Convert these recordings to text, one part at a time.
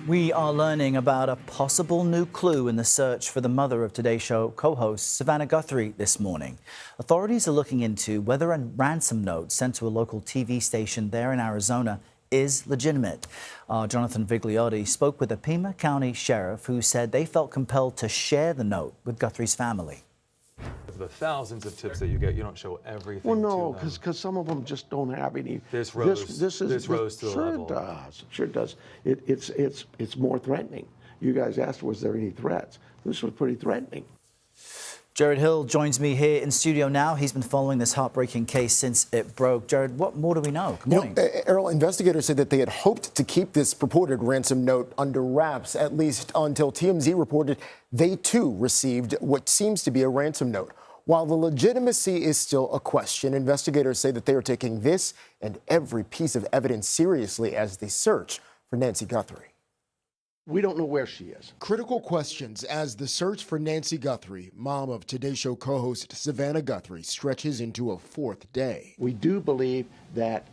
We are learning about a possible new clue in the search for the mother of Today Show co-host Savannah Guthrie this morning. Authorities are looking into whether a ransom note sent to a local TV station there in Arizona is legitimate. Jonathan Vigliotti spoke with a Pima County sheriff who said they felt compelled to share the note with Guthrie's family. The thousands of tips that you get, you don't show everything. Well, no, because some of them just don't have any. This rose to the sure level. Sure does. It's more threatening. You guys asked, was there any threats? This was pretty threatening. Jarred Hill joins me here in studio now. He's been following this heartbreaking case since it broke. Jarred, what more do we know? Good morning. Errol, investigators said that they had hoped to keep this purported ransom note under wraps, at least until TMZ reported they too received what seems to be a ransom note. While the legitimacy is still a question, investigators say that they are taking this and every piece of evidence seriously as they search for Nancy Guthrie. We don't know where she is. Critical questions as the search for Nancy Guthrie, mom of Today Show co-host Savannah Guthrie, stretches into a fourth day. We do believe that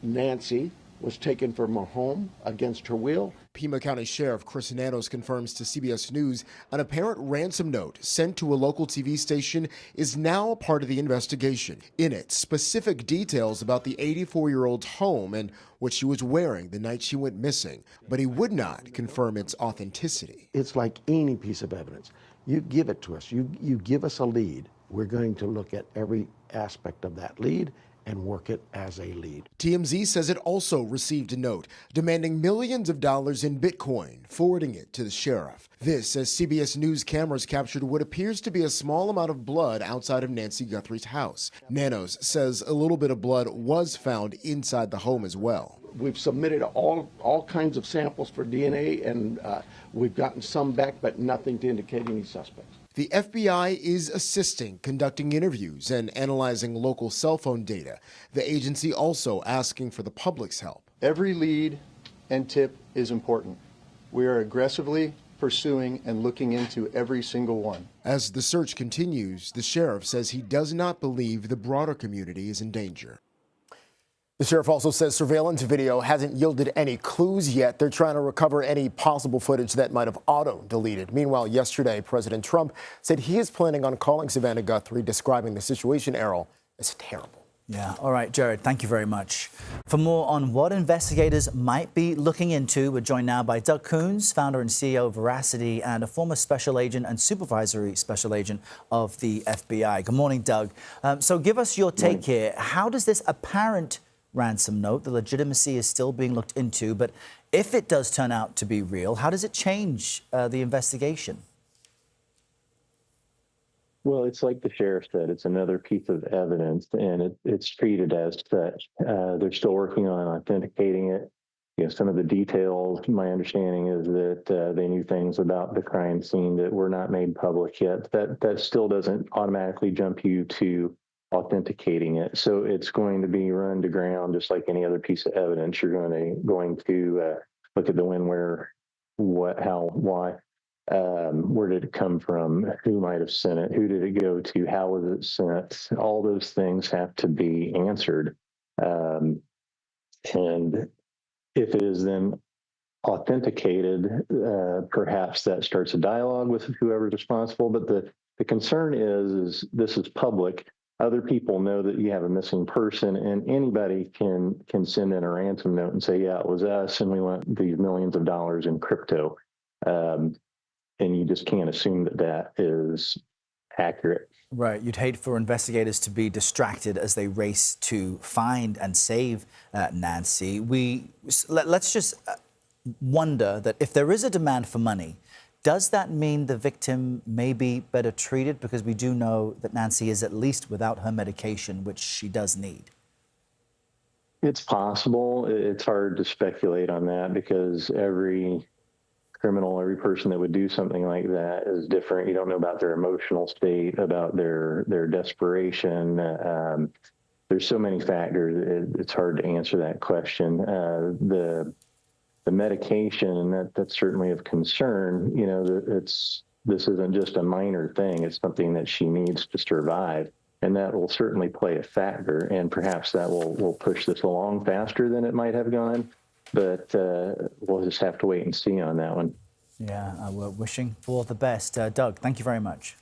Nancy was taken from her home against her will. Pima County Sheriff Chris Nanos confirms to CBS News an apparent ransom note sent to a local TV station is now a part of the investigation. In it, specific details about the 84-year-old's home and what she was wearing the night she went missing, but he would not confirm its authenticity. It's like any piece of evidence. You give it to us. You give us a lead. We're going to look at every aspect of that lead and work it as a lead. TMZ says it also received a note demanding millions of dollars in Bitcoin, forwarding it to the sheriff. This as CBS News cameras captured what appears to be a small amount of blood outside of Nancy Guthrie's house. Nanos says a little bit of blood was found inside the home as well. We've submitted all kinds of samples for DNA, and we've gotten some back, but nothing to indicate any suspects. The FBI is assisting, conducting interviews and analyzing local cell phone data. The agency also asking for the public's help. Every lead and tip is important. We are aggressively pursuing and looking into every single one. As the search continues, the sheriff says he does not believe the broader community is in danger. The sheriff also says surveillance video hasn't yielded any clues yet. They're trying to recover any possible footage that might have auto-deleted. Meanwhile, yesterday, President Trump said he is planning on calling Savannah Guthrie, describing the situation, Errol, as terrible. Yeah. All right, Jarred, thank you very much. For more on what investigators might be looking into, we're joined now by Doug Kouns, founder and CEO of Veracity and a former special agent and supervisory special agent of the FBI. Good morning, Doug. So give us your take here. How does this apparent ransom note, the legitimacy is still being looked into, but if it does turn out to be real, how does it change the investigation? Well, it's like the sheriff said, it's another piece of evidence, and it's treated as such. They're still working on authenticating it. You know, some of the details, my understanding is that they knew things about the crime scene that were not made public yet. That still doesn't automatically jump you to authenticating it. So it's going to be run to ground just like any other piece of evidence. You're going to look at the when, where, what, how, why. Where did it come from? Who might have sent it? Who did it go to? How was it sent? All those things have to be answered. And if it is then authenticated, perhaps that starts a dialogue with whoever's responsible. But the concern is this is public. Other people know that you have a missing person, and anybody can send in a ransom note and say, yeah, it was us, and we want these millions of dollars in crypto. And you just can't assume that is accurate. Right. You'd hate for investigators to be distracted as they race to find and save Nancy. Let's just wonder that if there is a demand for money, does that mean the victim may be better treated? Because we do know that Nancy is at least without her medication, which she does need. It's possible. It's hard to speculate on that because every criminal, every person that would do something like that is different. You don't know about their emotional state, about their desperation. There's so many factors. It's hard to answer that question. The medication, and that's certainly of concern. You know, this isn't just a minor thing. It's something that she needs to survive, and that will certainly play a factor. And perhaps that will push this along faster than it might have gone. but we'll just have to wait and see on that one. Yeah, we're wishing for the best. Doug, thank you very much.